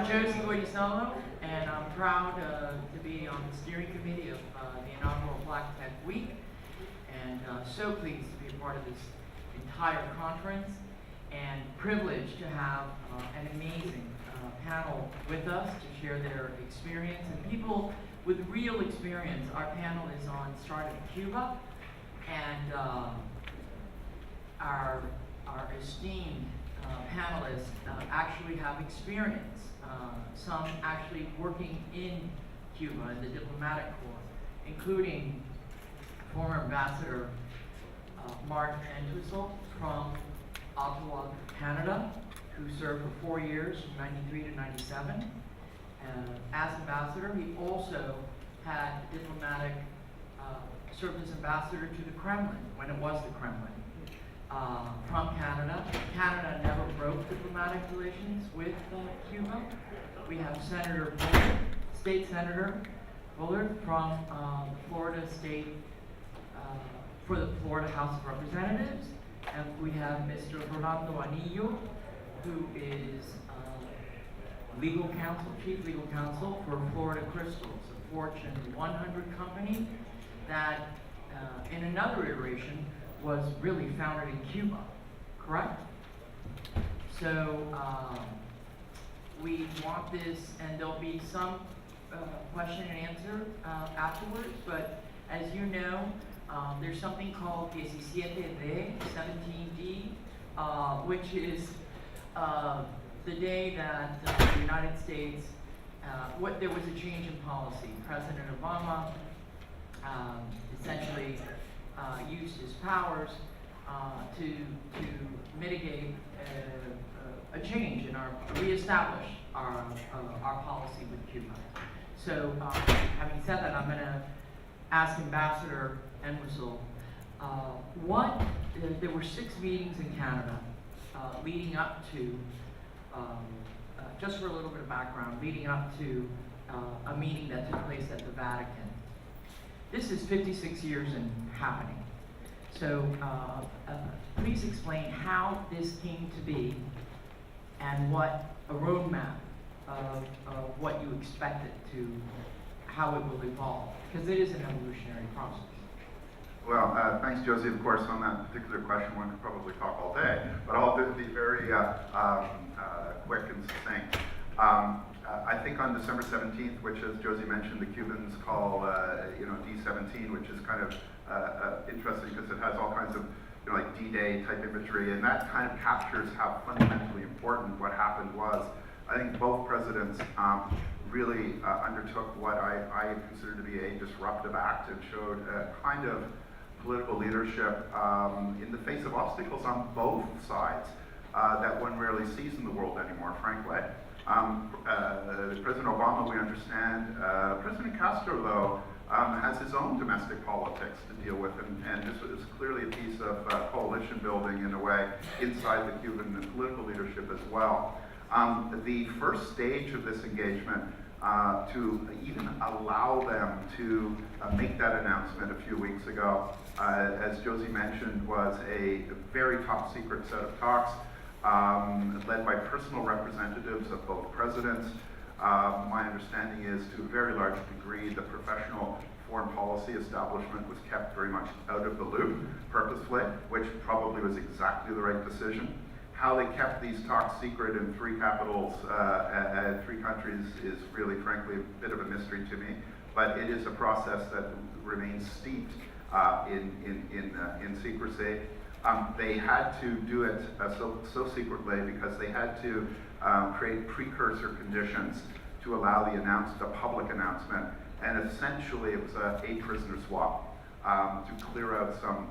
I'm Josie Goytisolo, and I'm proud to be on the steering committee of the inaugural Black Tech Week, and so pleased to be a part of this entire conference, and privileged to have an amazing panel with us to share their experience, and people with real experience. Our panel is on startup Cuba, and our esteemed panelists actually have experience, some actually working in Cuba in the diplomatic corps, including former Ambassador Mark Entwistle from Ottawa, Canada, who served for 4 years, from 93 to 97. As ambassador, he also had diplomatic, served as ambassador to the Kremlin, when it was the Kremlin. From Canada. Canada never broke diplomatic relations with Cuba. We have Senator Bullard, State Senator Bullard from Florida State, for the Florida House of Representatives. And we have Mr. Rolando Anillo, who is legal counsel, chief legal counsel for Florida Crystals, a Fortune 100 company that in another iteration was really founded in Cuba, correct? So we want this, and there'll be some question and answer afterwards, but as you know, there's something called 17D, 17D, which is the day that the United States, there was a change in policy. President Obama essentially used his powers to mitigate a change in reestablish our policy with Cuba. So, having said that, I'm going to ask Ambassador Entwistle, there were 6 meetings in Canada leading up to, just for a little bit of background, leading up to a meeting that took place at the Vatican. This is 56 years in happening. So please explain how this came to be and what a roadmap of what you expect it to, how it will evolve, because it is an evolutionary process. Well, thanks, Josie. Of course, on that particular question, one could probably talk all day, but I'll be very quick and succinct. I think on December 17th, which, as Josie mentioned, the Cubans call, D17, which is kind of interesting because it has all kinds of, like D-Day type imagery, and that kind of captures how fundamentally important what happened was. I think both presidents really undertook what I consider to be a disruptive act and showed a kind of political leadership in the face of obstacles on both sides that one rarely sees in the world anymore, frankly. President Obama, we understand. President Castro, though, has his own domestic politics to deal with, and this was clearly a piece of coalition building in a way inside the Cuban political leadership as well. The first stage of this engagement, to even allow them to make that announcement a few weeks ago, as Josie mentioned, was a very top secret set of talks, led by personal representatives of both presidents. My understanding is, to a very large degree, the professional foreign policy establishment was kept very much out of the loop purposefully, which probably was exactly the right decision. How they kept these talks secret in 3 capitals and 3 countries is really, frankly, a bit of a mystery to me, but it is a process that remains steeped in secrecy. They had to do it so secretly because they had to create precursor conditions to allow the public announcement, and essentially it was a prisoner swap to clear out some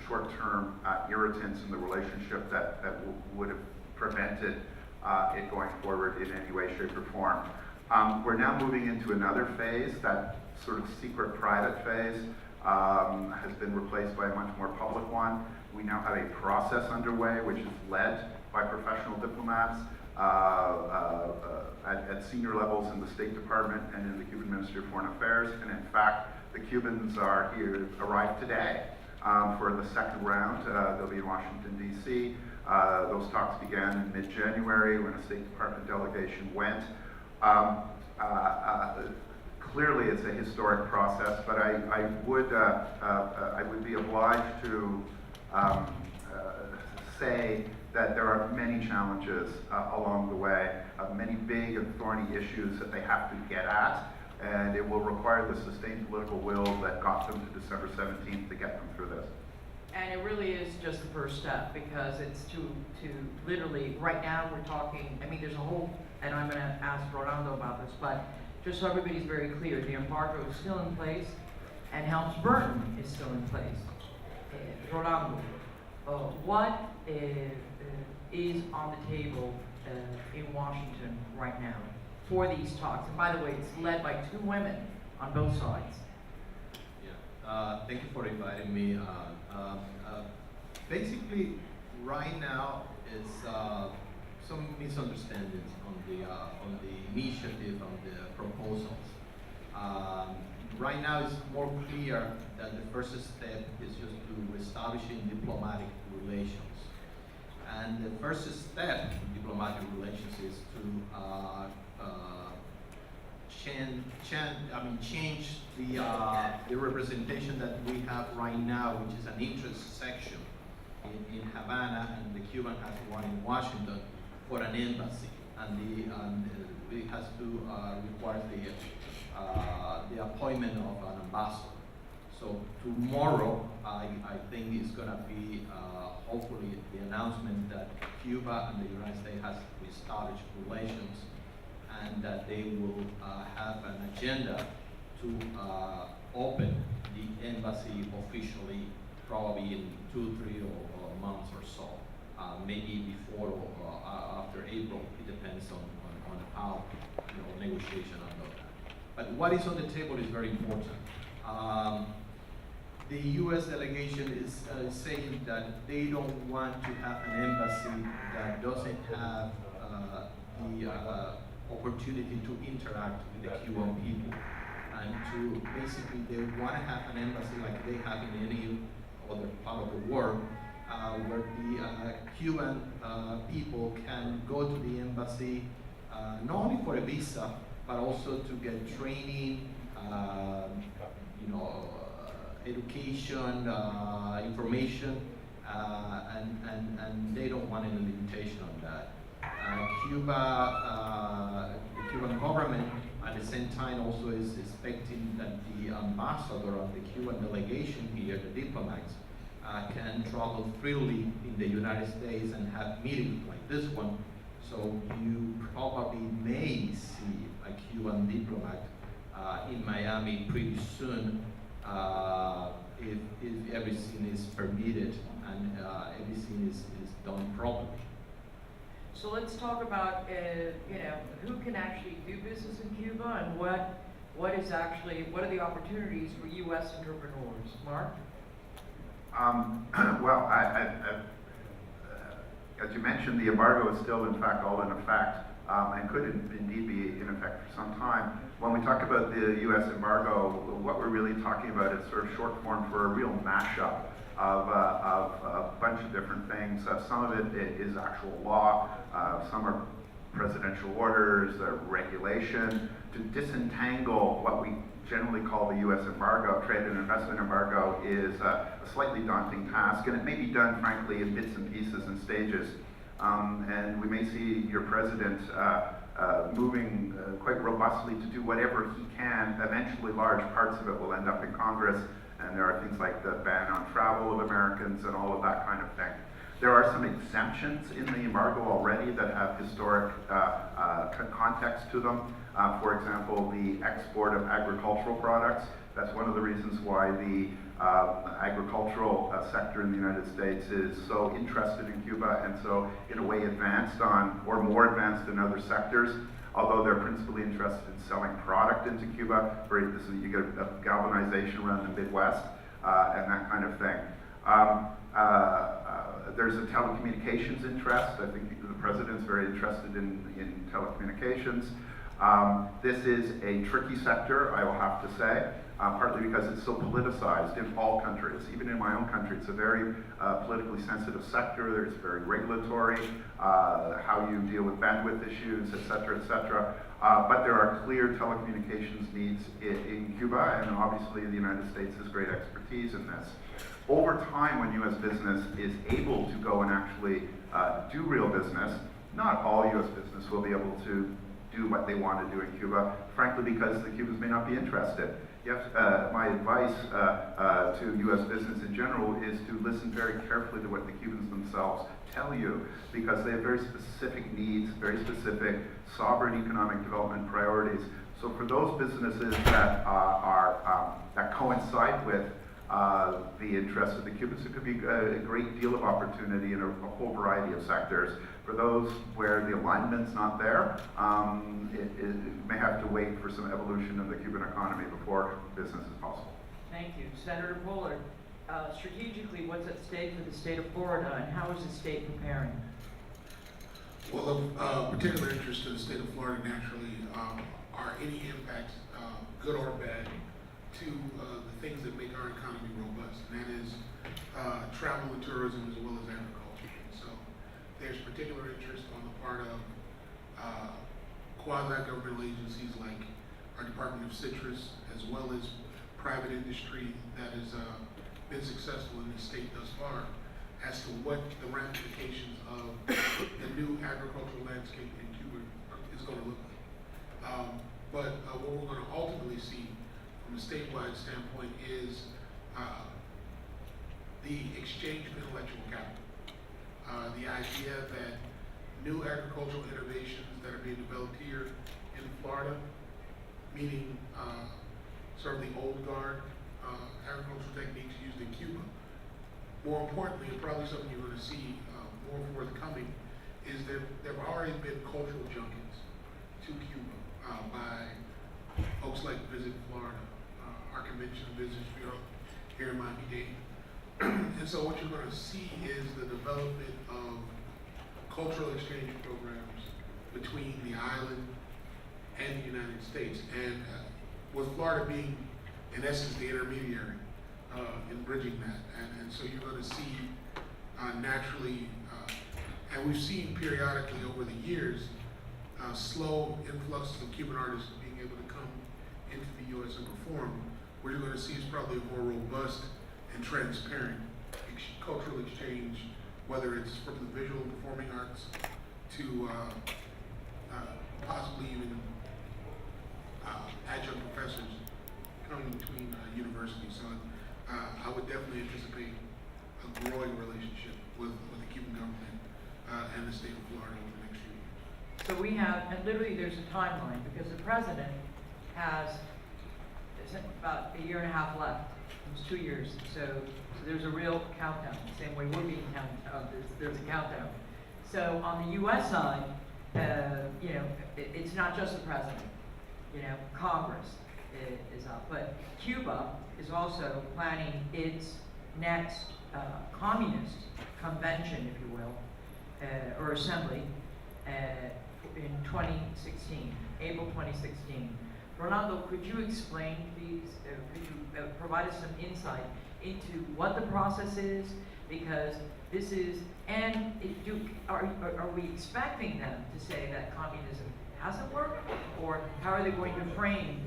short-term irritants in the relationship that would have prevented it going forward in any way, shape, or form. We're now moving into another phase. That sort of secret private phase has been replaced by a much more public one. We now have a process underway which is led by professional diplomats at senior levels in the State Department and in the Cuban Ministry of Foreign Affairs. And in fact, the Cubans arrived today for the second round. They'll be in Washington, D.C. Those talks began in mid-January when a State Department delegation went. Clearly, it's a historic process, but I would be obliged to say that there are many challenges along the way, many big and thorny issues that they have to get at, and it will require the sustained political will that got them to December 17th to get them through this. And it really is just the first step, because it's to literally, right now we're talking, I mean, there's a whole, and I'm gonna ask Rolando about this, but just so everybody's very clear, the embargo is still in place, and Helms-Burton is still in place. Rolando, what is on the table in Washington right now for these talks? And by the way, it's led by two women on both sides. Yeah, thank you for inviting me. Basically, right now, it's some misunderstandings on the initiative, on the proposals. Right now, it's more clear that the first step is just to establishing diplomatic relations. And the first step in diplomatic relations is to change the representation that we have right now, which is an interest section in Havana, and the Cuban has one in Washington for an embassy, and it has to require the appointment of an ambassador. So tomorrow, I think it's going to be hopefully the announcement that Cuba and the United States has established relations, and that they will have an agenda to open the embassy officially, probably in 2-3 months or so, maybe before or after April. It depends on how negotiation and all that. But what is on the table is very important. The U.S. delegation is saying that they don't want to have an embassy that doesn't have the opportunity to interact with the Cuban people, and to basically they want to have an embassy like they have in any other part of the world, where the Cuban people can go to the embassy not only for a visa, but also to get training, education, information, and they don't want any limitation on that. The Cuban government at the same time also is expecting that the ambassador of the Cuban delegation here, the diplomats, can travel freely in the United States and have meetings like this one. So you probably may see a Cuban diplomat in Miami pretty soon, if everything is permitted and everything is done properly. So let's talk about who can actually do business in Cuba, and what are the opportunities for U.S. entrepreneurs? Mark? Well, as you mentioned, the embargo is still, in fact, all in effect, and could indeed be in effect for some time. When we talk about the U.S. embargo, what we're really talking about is sort of short form for a real mashup of a bunch of different things. Some of it is actual law, some are presidential orders, regulation, to disentangle what we generally call the U.S. embargo. Trade and investment embargo is a slightly daunting task, and it may be done, frankly, in bits and pieces and stages. And we may see your president moving quite robustly to do whatever he can. Eventually, large parts of it will end up in Congress, and there are things like the ban on travel of Americans and all of that kind of thing. There are some exemptions in the embargo already that have historic context to them. For example, the export of agricultural products. That's one of the reasons why the agricultural sector in the United States is so interested in Cuba and so, in a way, advanced on, or more advanced than other sectors. Although they're principally interested in selling product into Cuba, so you get a galvanization around the Midwest and that kind of thing. There's a telecommunications interest. I think the president's very interested in telecommunications. This is a tricky sector, I will have to say. partly because it's so politicized in all countries. Even in my own country, it's a very politically sensitive sector. It's very regulatory, how you deal with bandwidth issues, et cetera, et cetera. But there are clear telecommunications needs in Cuba, and obviously the United States has great expertise in this. Over time, when U.S. business is able to go and actually do real business, not all U.S. business will be able to do what they want to do in Cuba, frankly because the Cubans may not be interested. Yes, my advice to U.S. business in general is to listen very carefully to what the Cubans themselves tell you, because they have very specific needs, very specific sovereign economic development priorities. So for those businesses that that coincide with the interests of the Cubans, it could be a great deal of opportunity in a whole variety of sectors. For those where the alignment's not there, it may have to wait for some evolution of the Cuban economy before business is possible. Thank you. Senator Bullard, strategically, what's at stake for the state of Florida, and how is the state preparing? Well, of particular interest to the state of Florida naturally are any impacts, good or bad, to the things that make our economy robust, and that is travel and tourism as well as agriculture. And so there's particular interest on the part of quasi-governmental agencies like our Department of Citrus, as well as private industry that has been successful in the state thus far, as to what the ramifications of the new agricultural landscape in Cuba is going to look like. But what we're going to ultimately see from a statewide standpoint is the exchange of intellectual capital. The idea that new agricultural innovations that are being developed here in Florida, meaning sort of the old guard agricultural techniques used in Cuba. More importantly, and probably something you're going to see more forthcoming, is there have already been cultural junkets to Cuba by folks like Visit Florida, our Convention and Visitors Bureau here in Miami-Dade. And so what you're going to see is the development of cultural exchange programs between the island and the United States. And with Florida being, in essence, the intermediary in bridging that. And so you're going to see naturally, and we've seen periodically over the years, slow influxes of Cuban artists being able to come into the U.S. and perform. What you're going to see is probably a more robust and transparent cultural exchange, whether it's from the visual and performing arts to possibly even adjunct professors coming between universities. So I would definitely anticipate a growing relationship with the Cuban government and the state of Florida over the next few years. So we have, and literally there's a timeline, because the president has about a year and a half left. It's 2 years, so there's a real countdown. The same way we're being counted, there's a countdown. So on the U.S. side, it's not just the president. Congress is up, but Cuba is also planning its next communist convention, if you will, or assembly, in 2016, April 2016. Rolando, could you explain, please, could you provide us some insight into what the process is? Because this is, and are we expecting them to say that communism hasn't worked? Or how are they going to frame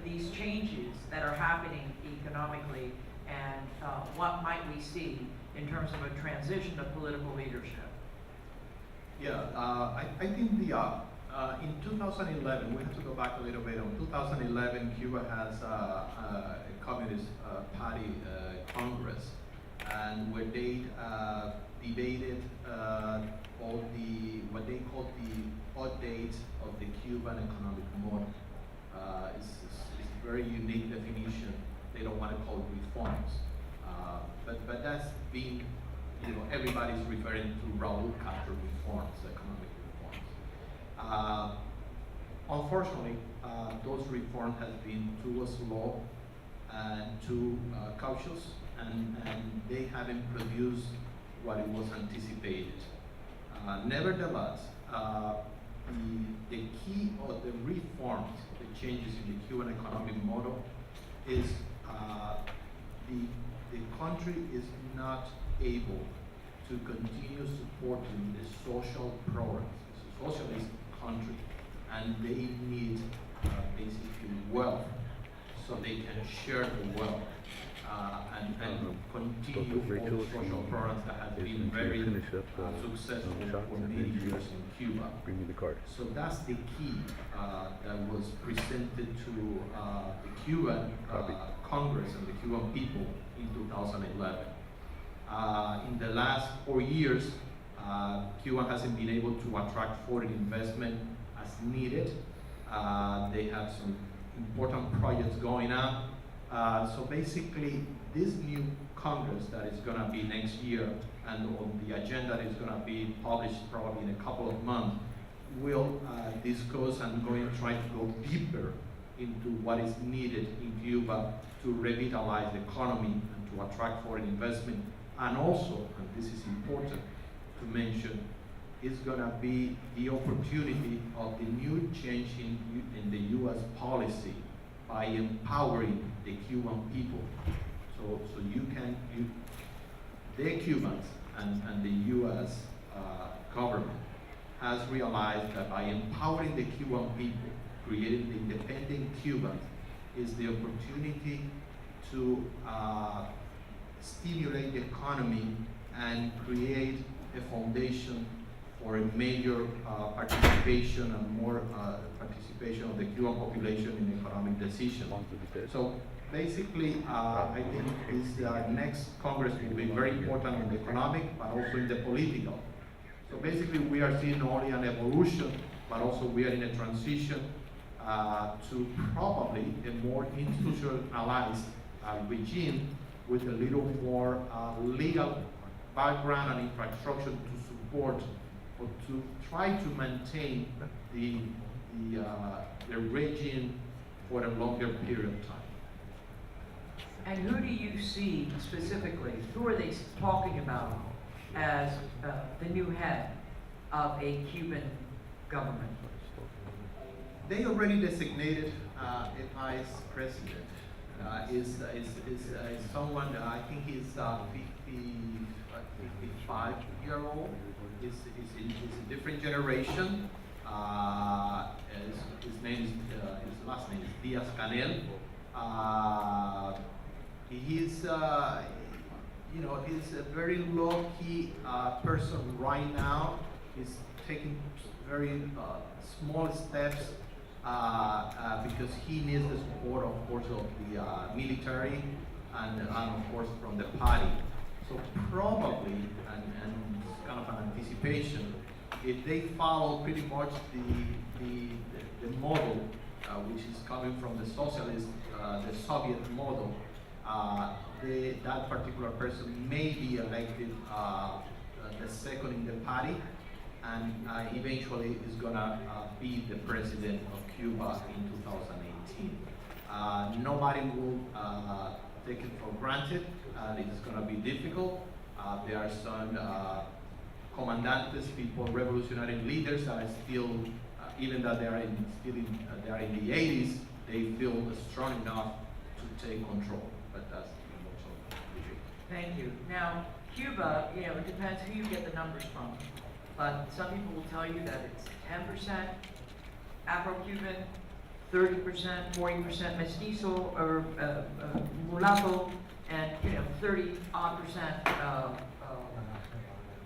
these changes that are happening economically, and what might we see in terms of a transition of political leadership? Yeah, I think in 2011, we have to go back a little bit. In 2011, Cuba has a Communist Party Congress, and where they debated all what they called the updates of the Cuban economic model. It's a very unique definition. They don't want to call it reforms, but that's being, everybody's referring to Raul Castro reforms, economic reforms. Unfortunately, those reforms have been too slow and too cautious, and they haven't produced what it was anticipated. Nevertheless, the key of the reforms, the changes in the Cuban economic model, is the country is not able to continue supporting the social programs. It's a socialist country, and they need basically wealth so they can share the wealth and continue all social programs that have been very successful for many years in Cuba. Bring me the card. So that's the key that was presented to the Cuban Congress and the Cuban people in 2011. In the last 4 years, Cuba hasn't been able to attract foreign investment as needed. They have some important projects going on. So basically, this new Congress that is going to be next year, and on the agenda that is going to be published probably in a couple of months, will discuss and going to try to go deeper into what is needed in Cuba to revitalize the economy and to attract foreign investment. And also, and this is important to mention, is going to be the opportunity of the new change in the U.S. policy by empowering the Cuban people. So the Cubans and the U.S. Government has realized that by empowering the Cuban people, creating the independent Cubans, is the opportunity to stimulate the economy and create a foundation for a major participation and more participation of the Cuban population in economic decisions. So basically, I think this next Congress will be very important in the economic, but also in the political. So basically, we are seeing not only an evolution, but also we are in a transition to probably a more institutionalized regime with a little more legal background and infrastructure to support or to try to maintain the regime for a longer period of time. And who do you see specifically, who are they talking about as the new head of a Cuban government? They already designated a vice president. Is someone, I think he's 55-year-old. Is a different generation. His last name is Diaz-Canel. He's a very low-key person right now. He's taking very small steps because he needs the support, of course, of the military and of course from the party. So probably, and it's kind of an anticipation, if they follow pretty much the model, which is coming from the socialist, the Soviet model, that particular person may be elected the second in the party, and eventually is gonna be the president of Cuba in 2018. Nobody will take it for granted. It's gonna be difficult. There are some comandantes, people, revolutionary leaders that are still, even though they are in the 80s, they feel strong enough to take control. But that's much of the issue. Thank you. Now, Cuba, it depends who you get the numbers from, but some people will tell you that it's 10% Afro-Cuban, 30%, 40% mestizo or mulatto, and 30-odd%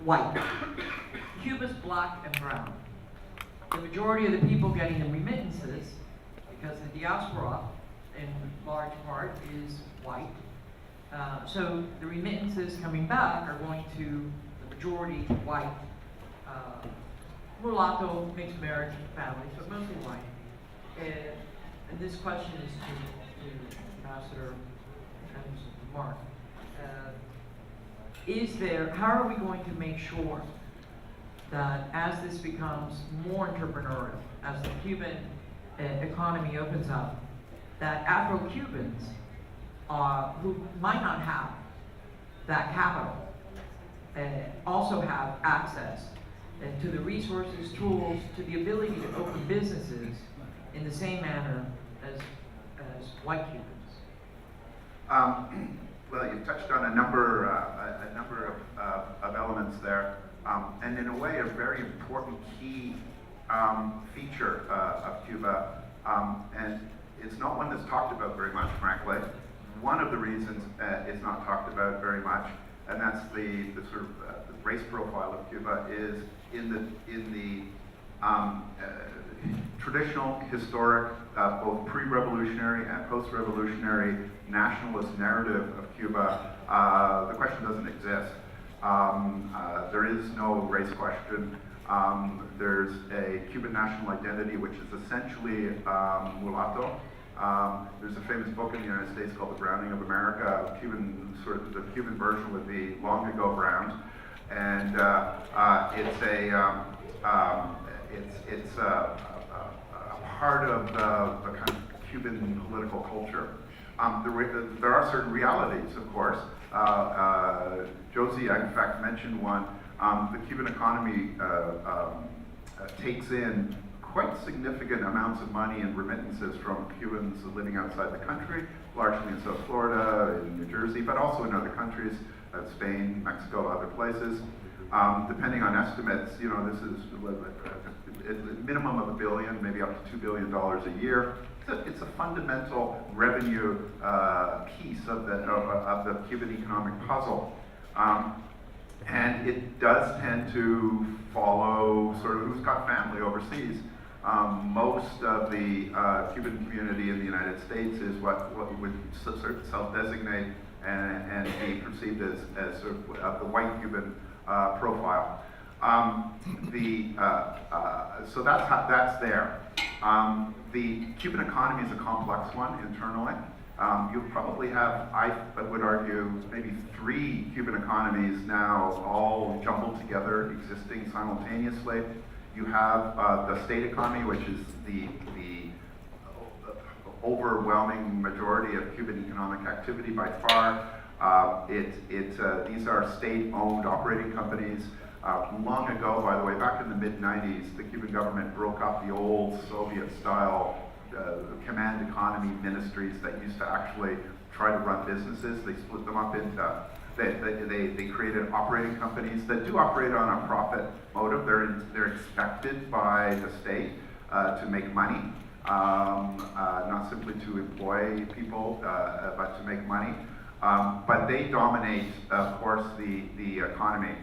white. Cuba's black and brown. The majority of the people getting the remittances, because the diaspora in large part is white, so the remittances coming back are going to the majority white, mulatto, mixed marriage families, but mostly white. And this question is to Ambassador Mark. How are we going to make sure that as this becomes more entrepreneurial, as the Cuban economy opens up, that Afro-Cubans who might not have that capital also have access to the resources, tools, to the ability to open businesses in the same manner as white Cubans? Well, you've touched on a number of elements there, and in a way, a very important key feature of Cuba, and it's not one that's talked about very much, frankly. One of the reasons it's not talked about very much, and that's the sort of the race profile of Cuba, is in the traditional, historic, both pre-revolutionary and post-revolutionary nationalist narrative of Cuba. The question doesn't exist. There is no race question. There's a Cuban national identity, which is essentially mulatto. There's a famous book in the United States called The Browning of America. The Cuban version would be long ago browned, and it's a part of the kind of Cuban political culture. There are certain realities, of course. Josie, in fact, mentioned one. The Cuban economy takes in quite significant amounts of money in remittances from Cubans living outside the country, largely in South Florida, in New Jersey, but also in other countries, Spain, Mexico, other places. Depending on estimates, this is a minimum of $1 billion, maybe up to $2 billion a year. It's a fundamental revenue piece of the Cuban economic puzzle. And it does tend to follow sort of who's got family overseas. Most of the Cuban community in the United States is what would sort of self-designate and be perceived as sort of the white Cuban profile. So that's there. The Cuban economy is a complex one internally. You probably have, I would argue, maybe 3 Cuban economies now all jumbled together, existing simultaneously. You have the state economy, which is the overwhelming majority of Cuban economic activity by far. These are state-owned operating companies. Long ago, by the way, back in the mid-90s, the Cuban government broke up the old Soviet-style command economy ministries that used to actually try to run businesses. They split them up into, they created operating companies that do operate on a profit motive. They're expected by the state to make money, not simply to employ people, but to make money. But they dominate, of course, the economy.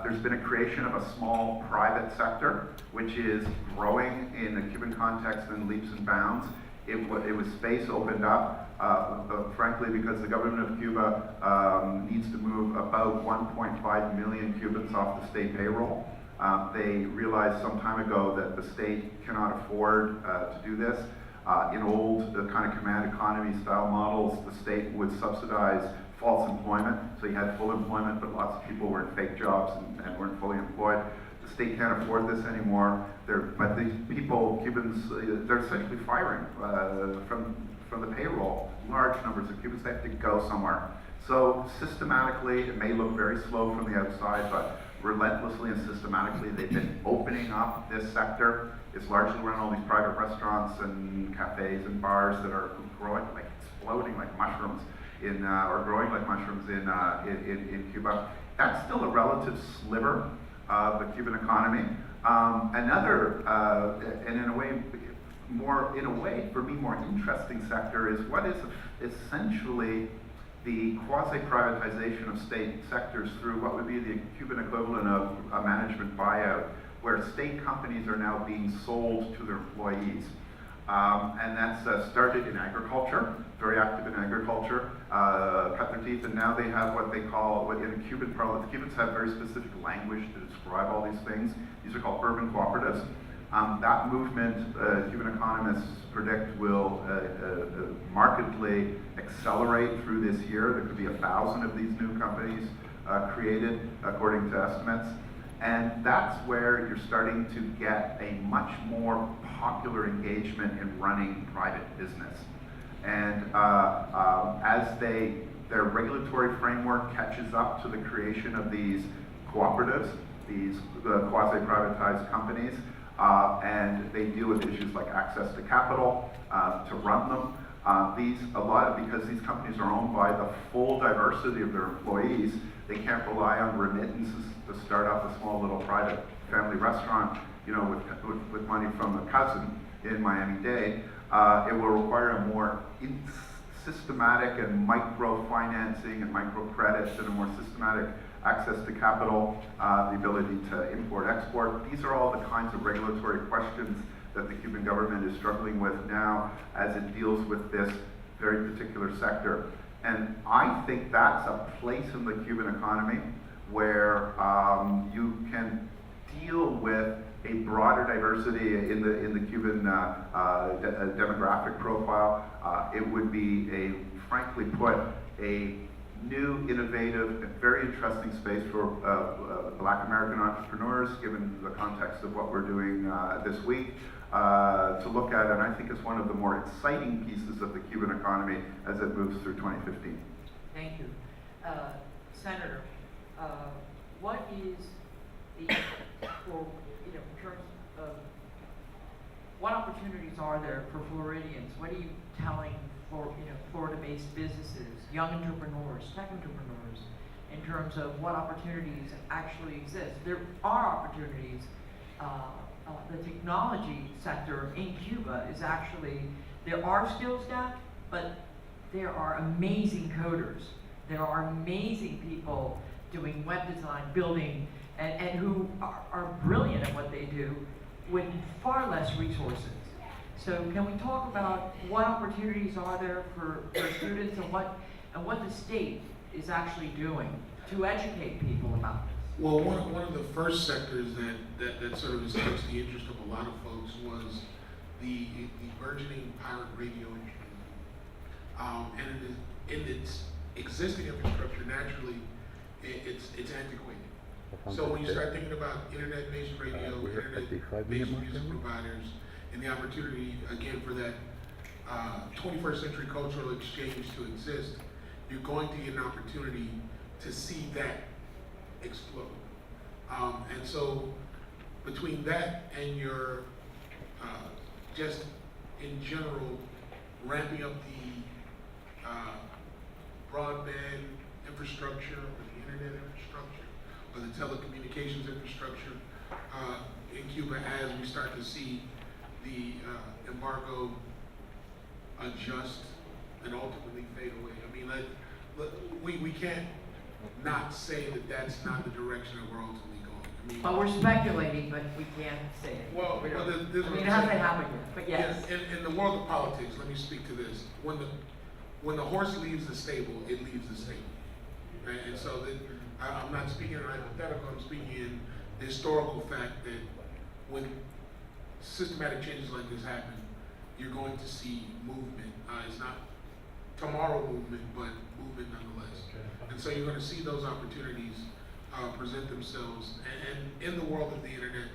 There's been a creation of a small private sector, which is growing in the Cuban context in leaps and bounds. It was space opened up, frankly, because the government of Cuba needs to move about 1.5 million Cubans off the state payroll. They realized some time ago that the state cannot afford to do this. In old kind of command economy style models, the state would subsidize false employment, so you had full employment, but lots of people were in fake jobs and weren't fully employed. The state can't afford this anymore. But these people, Cubans, they're essentially firing from the payroll. Large numbers of Cubans, they have to go somewhere. So systematically, it may look very slow from the outside, but relentlessly and systematically, they've been opening up this sector. It's largely run all these private restaurants and cafes and bars that are growing, like exploding like mushrooms or growing like mushrooms in Cuba. That's still a relative sliver of the Cuban economy. Another, and in a way, for me, more interesting sector is what is essentially the quasi-privatization of state sectors through what would be the Cuban equivalent of a management buyout, where state companies are now being sold to their employees. And that's started in agriculture, very active in agriculture, cut their teeth, and now they have what they call, in a Cuban parlance, Cubans have very specific language to describe all these things. These are called urban cooperatives. That movement, Cuban economists predict, will markedly accelerate through this year. There could be 1,000 of these new companies created, according to estimates. And that's where you're starting to get a much more popular engagement in running private business. And as their regulatory framework catches up to the creation of these cooperatives, these quasi-privatized companies, and they deal with issues like access to capital to run them, Because these companies are owned by the full diversity of their employees, they can't rely on remittances to start up a small little private family restaurant, with money from a cousin in Miami-Dade. It will require a more systematic and micro-financing and micro-credits and a more systematic access to capital, the ability to import-export. These are all the kinds of regulatory questions that the Cuban government is struggling with now as it deals with this very particular sector. And I think that's a place in the Cuban economy where you can deal with a broader diversity in the Cuban demographic profile. It would be frankly put, a new, innovative, and very interesting space for Black American entrepreneurs, given the context of what we're doing this week, to look at, and I think it's one of the more exciting pieces of the Cuban economy as it moves through 2015. Thank you. Senator, what is the, in terms of, what opportunities are there for Floridians? What are you telling Florida-based businesses, young entrepreneurs, tech entrepreneurs, in terms of what opportunities actually exist? There are opportunities. The technology sector in Cuba is actually, there are skills gaps, but there are amazing coders. There are amazing people doing web design, building, and who are brilliant at what they do with far less resources. So can we talk about what opportunities are there for students and what the state is actually doing to educate people about this? Well, one of the first sectors that sort of escapes the interest of a lot of folks was the burgeoning pirate radio industry. And in its existing infrastructure, naturally, it's antiquated. So when you start thinking about internet-based radio, internet-based music providers, and the opportunity, again, for that 21st century cultural exchange to exist, you're going to get an opportunity to see that explode. And so between that and your, just in general, ramping up the broadband infrastructure, or the internet infrastructure, or the telecommunications infrastructure in Cuba, as we start to see the embargo adjust and ultimately fade away. I mean, we can't not say that that's not the direction that we're ultimately going. I mean, But we're speculating, but we can't say it. Well, We don't- this I mean, it hasn't happened yet, but yes. In the world of politics, let me speak to this. When the horse leaves the stable, it leaves the stable. Right? And so I'm not speaking in hypothetical, I'm speaking in the historical fact that when systematic changes like this happen, you're going to see movement. It's not tomorrow movement, but movement nonetheless. And so you're going to see those opportunities present themselves. And in the world of the internet,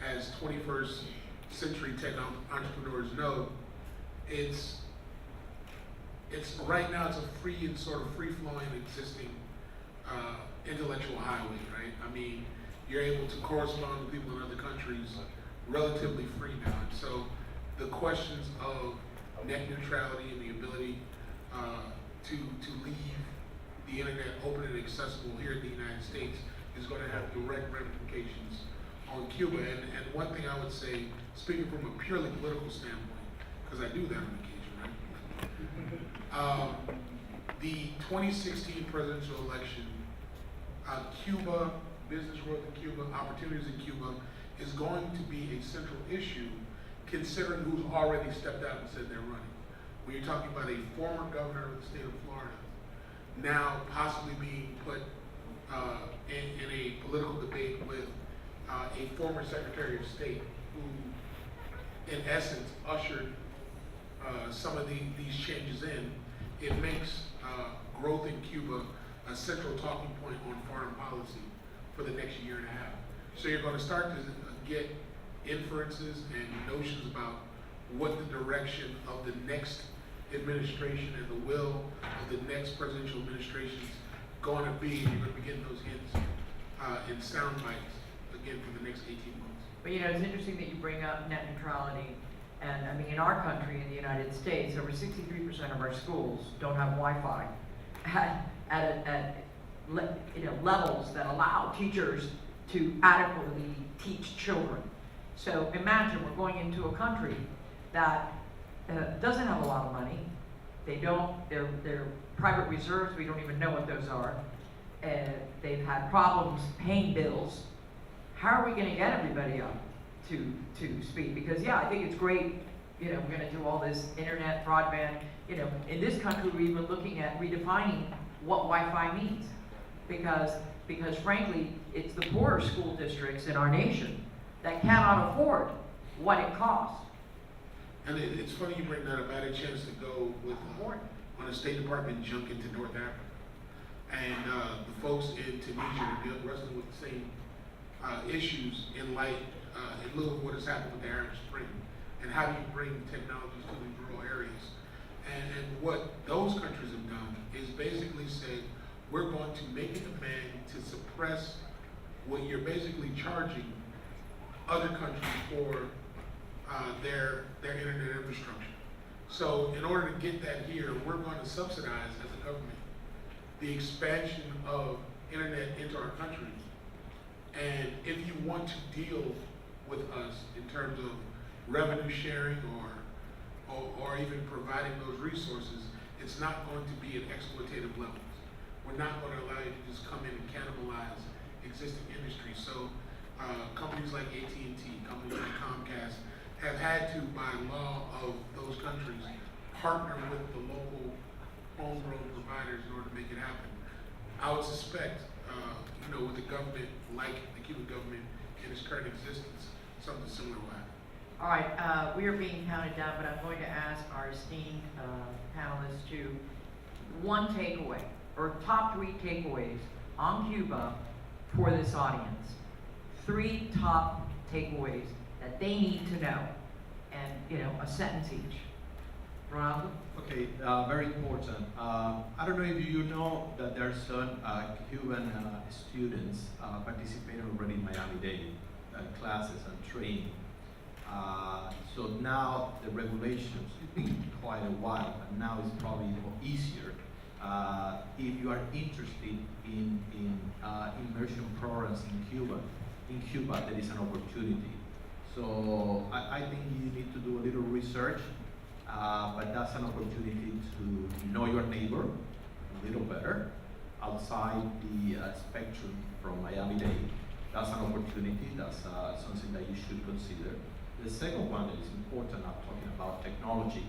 as 21st century tech entrepreneurs know, it's right now it's a free and sort of free-flowing existing intellectual highway, right? I mean, you're able to correspond with people in other countries relatively free now. And so the questions of net neutrality and the ability to leave the internet open and accessible here in the United States is going to have direct ramifications on Cuba. And one thing I would say, speaking from a purely political standpoint, because I do that on occasion, right? The 2016 presidential election, Cuba, business growth in Cuba, opportunities in Cuba, is going to be a central issue considering who's already stepped out and said they're running. When you're talking about a former governor of the state of Florida, now possibly being put in a political debate with a former Secretary of State who, in essence, ushered some of these changes in, it makes growth in Cuba a central talking point on foreign policy for the next year and a half. So you're going to start to get inferences and notions about what the direction of the next administration and the will of the next presidential administration is going to be. You're going to be getting those hints in sound bites, again, for the next 18 months. But it's interesting that you bring up net neutrality And I mean, in our country, in the United States, over 63% of our schools don't have Wi-Fi at levels that allow teachers to adequately teach children. So imagine we're going into a country that doesn't have a lot of money. They're private reserves, we don't even know what those are. They've had problems paying bills. How are we gonna get everybody up to speed? Because yeah, I think it's great, we're gonna do all this internet, broadband, in this country, we're even looking at redefining what Wi-Fi means. Because frankly, it's the poorer school districts in our nation that cannot afford what it costs. And it's funny you bring that up. I had a chance to go with on a State Department junket to North Africa, and the folks in Tunisia are wrestling with the same issues in lieu of what has happened with the Arab Spring, and how do you bring technologies to these rural areas? And what those countries have done is basically said, we're going to make a demand to suppress what you're basically charging other countries for their internet infrastructure. So in order to get that here, we're going to subsidize as a government the expansion of internet into our country. And if you want to deal with us in terms of revenue sharing or even providing those resources, it's not going to be at exploitative levels. We're not going to allow you to just come in and cannibalize existing industries. So companies like AT&T, companies like Comcast have had to, by law of those countries, partner with the local homegrown providers in order to make it happen. I would suspect, with a government like the Cuban government in its current existence, something similar will happen. All right, we are being counted down, but I'm going to ask our esteemed panelists to one takeaway, or top 3 takeaways on Cuba for this audience. 3 top takeaways that they need to know, and a sentence each. Rolando? Okay, very important. I don't know if you know that there are some Cuban students participating already in Miami-Dade classes and training. So now the regulations, it's been quite a while, and now it's probably easier. If you are interested in immersion programs in Cuba, there is an opportunity. So I think you need to do a little research, but that's an opportunity to know your neighbor a little better outside the spectrum from Miami-Dade. That's an opportunity, that's something that you should consider. The second one that is important, I'm talking about technology,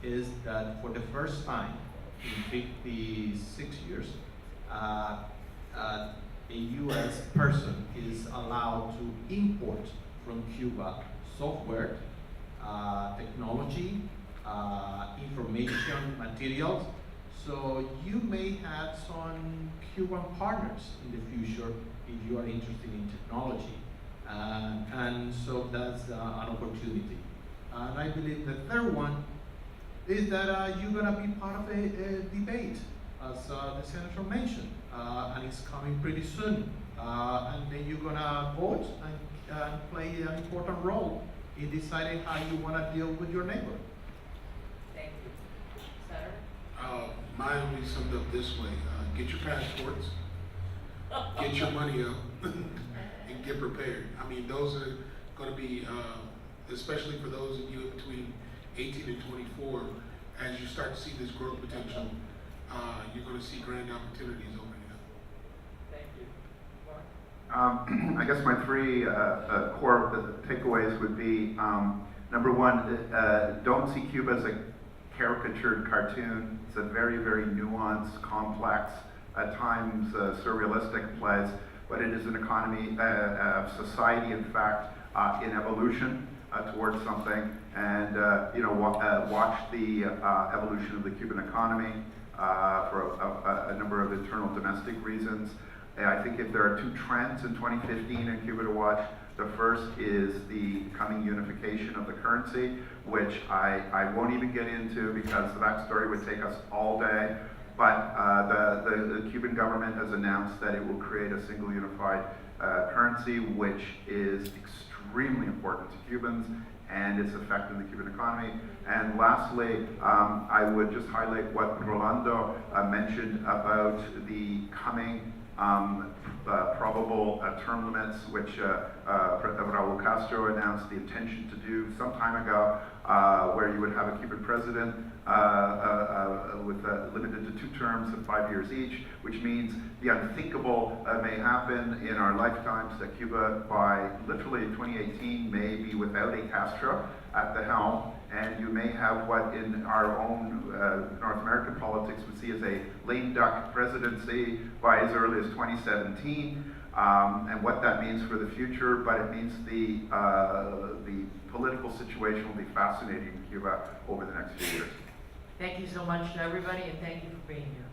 is that for the first time in 56 years, a U.S. person is allowed to import from Cuba software, technology, information, materials. So you may have some Cuban partners in the future if you are interested in technology. And so that's an opportunity. And I believe the third one is that you're gonna be part of a debate, as the Senator mentioned, and it's coming pretty soon. And then you're gonna vote and play an important role in deciding how you wanna deal with your neighbor. Thank you. Senator? Mine will be summed up this way. Get your passports, get your money up, and get prepared. I mean, those are going to be, especially for those of you between 18 and 24, as you start to see this growth potential, you're going to see grand opportunities opening up. Thank you. Mark? I guess my 3 core takeaways would be, number 1, don't see Cuba as a caricatured cartoon. It's a very, very nuanced, complex, at times surrealistic place, but it is an economy, society, in fact, in evolution towards something. And watch the evolution of the Cuban economy for a number of internal domestic reasons. And I think if there are 2 trends in 2015 in Cuba to watch, the first is the coming unification of the currency, which I won't even get into because that story would take us all day. But the Cuban government has announced that it will create a single unified currency, which is extremely important to Cubans and its effect on the Cuban economy. And lastly, I would just highlight what Rolando mentioned about the coming probable term limits, which Raul Castro announced the intention to do some time ago, where you would have a Cuban president limited to 2 terms of 5 years each, which means the unthinkable may happen in our lifetimes, that Cuba by literally 2018 may be without a Castro at the helm, and you may have what in our own North American politics would see as a lame duck presidency by as early as 2017, and what that means for the future, but it means the political situation will be fascinating in Cuba over the next few years. Thank you so much to everybody, and thank you for being here.